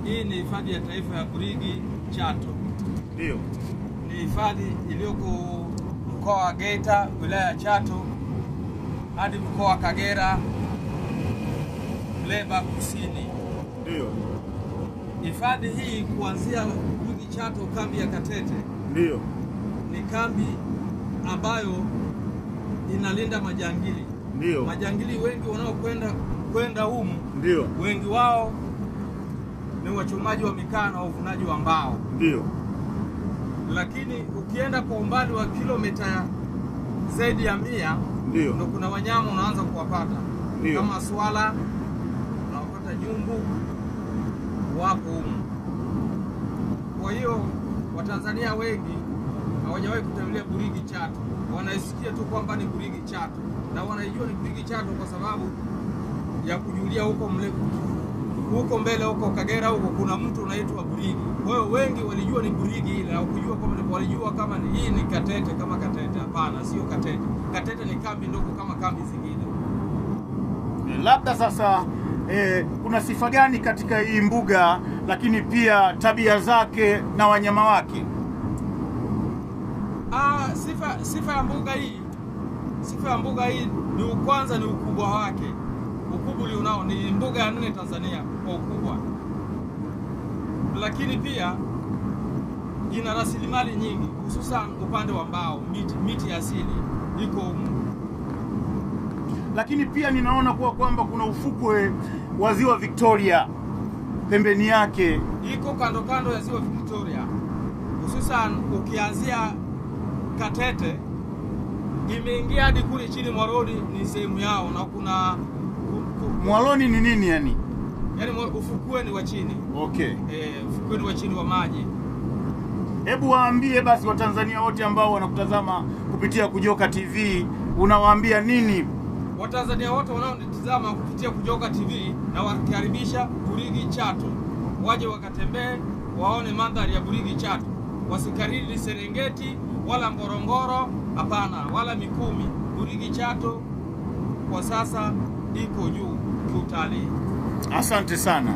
Hii ni hifadhi ya taifa ya Burigi Chato. Ndio. Ni hifadhi iliyoko mkoa wa Geita, wilaya ya Chato, hadi mkoa wa Kagera, Leba Kusini. Ndio. Hifadhi hii kuanzia Burigi Chato, kambi ya Katete. Ndio. Ni kambi ambayo inalinda majangili. Ndio. Majangili wengi wanaokwenda humu, ndio, wengi wao ni wachumaji wa mikaa na wavunaji wa mbao. Ndio. Lakini ukienda kwa umbali wa kilomita zaidi ya 100, ndio kuna wanyama unaanza kuwapata. Ndio. Kama swala, unapata nyumbu, wapo humu. Kwa hiyo Watanzania wengi hawajawahi kutembelea Burigi Chato. Wanaisikia tu kwamba ni Burigi Chato, na wanaijua ni Burigi Chato kwa sababu ya kujulia huko mbele huko Kagera huko kuna mtu unaitwa Burigi. Kwa hiyo wengi walijua ni Burigi ile, na kujua kama walijua kama hii ni Katete kama Katete. Hapana, sio Katete. Katete ni kambi ndogo kama kambi zingine. Labda sasa kuna sifa gani katika hii mbuga, lakini pia tabia zake na wanyama wake? Sifa ya mbuga hii ni kwanza ni ukubwa wake. Ukubwa ulionao ni mbuga ya 4 Tanzania kwa ukubwa. Lakini pia ina rasilimali nyingi, hususan upande wa mbao, miti asili iko humu. Lakini pia ninaona kwamba kuna ufukwe wa Ziwa Victoria pembeni yake. Iko kando ya Ziwa Victoria. Hususan ukianzia Katete imeingia hadi kule chini Mwaloni, ni sehemu yao, na kuna Mwaloni ni nini yani? Yaani ufukwe ni wa chini. Okay. Ufukwe ni wa chini wa maji. Hebu waambie basi Watanzania wote ambao wanakutazama kupitia Kujoka TV, unawaambia nini? Watanzania wote wanaonitazama kupitia Kujoka TV na wakaribisha Burigi Chato. Waje wakatembee, waone mandhari ya Burigi Chato. Wasikariri Serengeti wala Ngorongoro, hapana, wala Mikumi. Burigi Chato kwa sasa iko juu kiutalii. Asante sana.